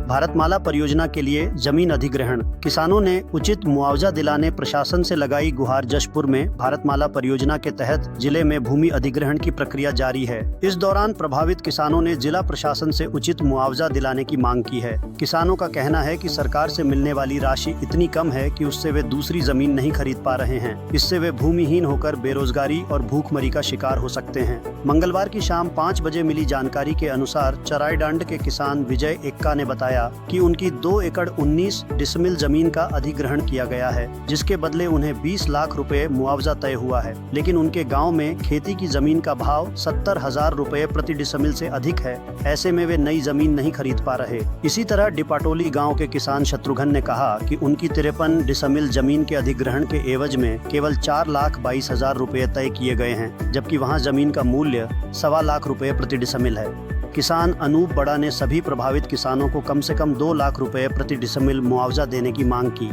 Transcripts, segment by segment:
भारतमाला परियोजना के लिए जमीन अधिग्रहण। किसानों ने उचित मुआवजा दिलाने प्रशासन से लगाई गुहार। जशपुर में भारतमाला परियोजना के तहत जिले में भूमि अधिग्रहण की प्रक्रिया जारी है। इस दौरान प्रभावित किसानों ने जिला प्रशासन से उचित मुआवजा दिलाने की मांग की है। किसानों का कहना है कि सरकार से मिलने वाली राशि इतनी कम है कि उससे वे दूसरी जमीन नहीं खरीद पा रहे हैं। इससे वे भूमिहीन होकर बेरोजगारी और भूखमरी का शिकार हो सकते हैं। मंगलवार की शाम 5 बजे मिली जानकारी के अनुसार चराईडांड के किसान विजय एक्का ने बताया कि उनकी 2 एकड़ 19 डिसमिल जमीन का अधिग्रहण किया गया है, जिसके बदले उन्हें 20 लाख रुपए मुआवजा तय हुआ है। लेकिन उनके गांव में खेती की जमीन का भाव 70,000 रुपए प्रति डिसमिल से अधिक है। ऐसे में वे नई जमीन नहीं खरीद पा रहे। इसी तरह डिपाटोली गांव के किसान शत्रुघ्न ने कहा कि उनकी 53 डिसमिल जमीन के अधिग्रहण के एवज में केवल 4,22,000 रुपए तय किए गए हैं, जबकि वहां जमीन का मूल्य 1.25 लाख रुपए प्रति डिसमिल है। किसान अनूप बड़ा ने सभी प्रभावित किसानों को कम से कम 2 लाख रुपए प्रति डिसमिल मुआवजा देने की मांग की।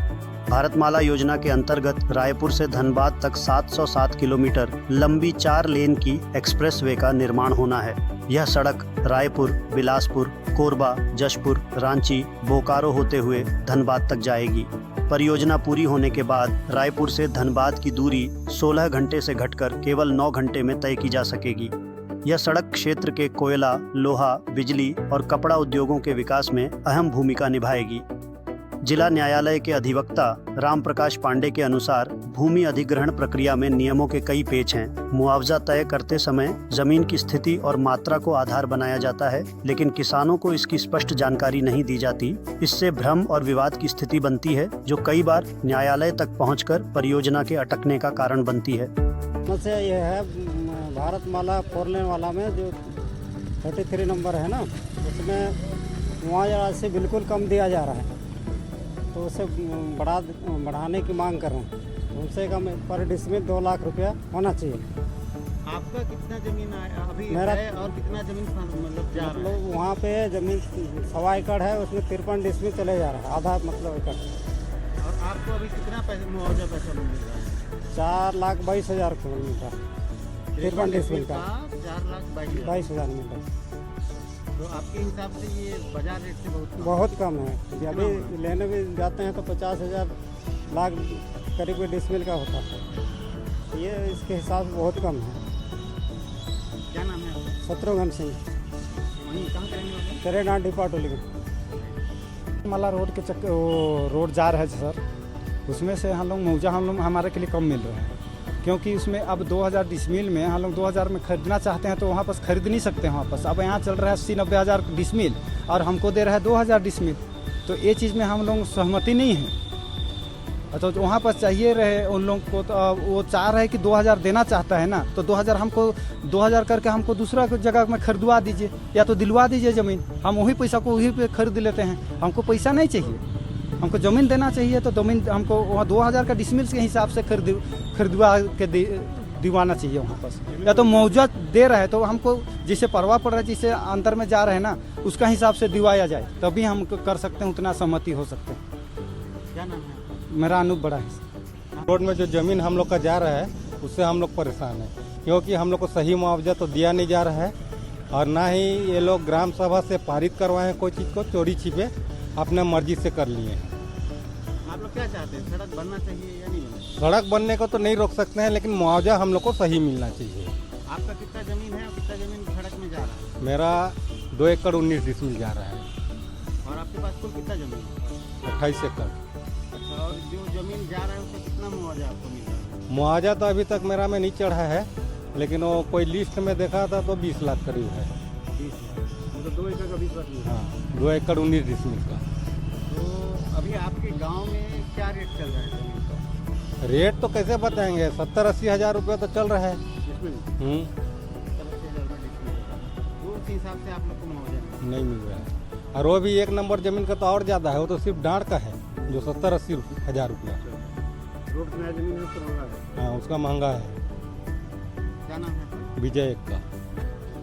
भारतमाला योजना के अंतर्गत रायपुर से धनबाद तक 707 किलोमीटर लंबी 4 लेन की एक्सप्रेसवे का निर्माण होना है। यह सड़क रायपुर, बिलासपुर, कोरबा, जशपुर, रांची, बोकारो होते हुए धनबाद तक जाएगी। परियोजना पूरी होने के बाद रायपुर से धनबाद की दूरी 16 घंटे से घटकर केवल 9 घंटे में तय की जा सकेगी। यह सड़क क्षेत्र के कोयला, लोहा, बिजली और कपड़ा उद्योगों के विकास में अहम भूमिका निभाएगी। जिला न्यायालय के अधिवक्ता राम प्रकाश पांडे के अनुसार भूमि अधिग्रहण प्रक्रिया में नियमों के कई पेच हैं। मुआवजा तय करते समय जमीन की स्थिति और मात्रा को आधार बनाया जाता है, लेकिन किसानों को इसकी स्पष्ट जानकारी नहीं दी जाती। इससे भ्रम और विवाद की स्थिति बनती है, जो कई बार न्यायालय तक पहुंचकर परियोजना के अटकने का कारण बनती है। यह है भारतमाला 4 लेन वाला में जो 33 नंबर है ना, उसमें मुआवजा राशि बिल्कुल कम दिया जा रहा है, तो उसे बढ़ाने की मांग कर रहे हैं। उनसे कम पर डिसमिल 2 लाख रुपया होना चाहिए। आपका कितना जमीन अभी मेरा है और कितना जमीन मतलब जा रहा है? वहाँ पे जमीन 1.25 एकड़ है, उसमें 53 डिसमिल चले जा रहा है, आधा मतलब एकड़। और आपको अभी कितना मुआवजा पैसा मिल रहा है? 4,22,000 को मिल रहा है। 53 डिसमिल का 4,22,000 मिल रहा है। तो आपके हिसाब से ये बाजार रेट से बहुत कम है। अभी लेने भी जाते हैं तो 50,000 लाख करीब डिसमिल का होता है। ये इसके हिसाब से बहुत कम है। क्या नाम है आपका? शत्रुघ्न सिंह, वहीं कहाँ के रहने वाले? चरेडांड डिपाटोली में। माला रोड के रोड जा रहा है सर, उसमें से हम लोग मुआवजा हमारे के लिए कम मिल रहा है, क्योंकि उसमें अब 2000 डिसमिल में हम लोग 2000 में खरीदना चाहते हैं तो वहाँ पर खरीद नहीं सकते हैं। वहाँ पर अब यहाँ चल रहा है 80-90 हज़ार डिसमिल और हमको दे रहा है 2000 डिसमिल, तो ये चीज़ में हम लोग सहमति नहीं है। तो वहाँ पर चाहिए रहे उन लोग को, तो वो चाह रहे कि 2000 देना चाहता है ना, तो 2000 हमको 2000 करके हमको दूसरा जगह में खरीदवा दीजिए या तो दिलवा दीजिए ज़मीन। हम वही पैसा को वहीं पे खरीद लेते हैं। हमको पैसा नहीं चाहिए, हमको ज़मीन देना चाहिए। तो ज़मीन हमको वहाँ 2000 का डिसमिल के हिसाब से खरीदवा के दिवाना चाहिए वहाँ पर। या तो मुआवजा दे रहे तो हमको जिसे परवाह पड़ रहा है, जिसे अंदर में जा रहे हैं ना, उसका हिसाब से दिवाया जाए, तभी हम कर सकते हैं, उतना सहमति हो सकते हैं। क्या नाम है? मेरा अनूप बड़ा है। रोड में जो ज़मीन हम लोग का जा रहा है उससे हम लोग परेशान हैं, क्योंकि हम लोग को सही मुआवजा तो दिया नहीं जा रहा है और ना ही ये लोग ग्राम सभा से पारित करवाए हैं कोई चीज़ को, चोरी छिपे अपने मर्जी से कर लिए हैं। आप लोग क्या चाहते हैं? सड़क बनना चाहिए या नहीं बनना? सड़क बनने को तो नहीं रोक सकते हैं, लेकिन मुआवजा हम लोग को सही मिलना चाहिए। आपका कितना ज़मीन है और कितना ज़मीन सड़क में जा रहा है? मेरा 2 एकड़ 19 डिसमिल जा रहा है। और आपके पास कुल कितना ज़मीन है? 28 एकड़। अच्छा, और जो ज़मीन जा रहा है उसका कितना मुआवजा आपको मिल रहा है? मुआवजा तो अभी तक मेरा में नहीं चढ़ा है, लेकिन वो कोई लिस्ट में देखा था तो 20 लाख करीब है। 20 लाख, मतलब 2 एकड़ का 20 लाख मिल रहा है। हाँ, 2 एकड़ 19 डिसमिल का। तो अभी आपके गांव में क्या रेट चल रहा है जमीन का? रेट तो कैसे बताएंगे, 70-80 हज़ार रुपये तो चल रहा है। डिसमिल 70,000 तो उस हिसाब से आप लोग को मुआवजा नहीं मिल रहा है। और वो भी 1 नंबर जमीन का तो और ज़्यादा है, वो तो सिर्फ डाँड़ का है जो 70-80 हज़ार रुपया। रोड में जमीन है तो महंगा है। हाँ, उसका महंगा है। क्या नाम है? विजय एक्का।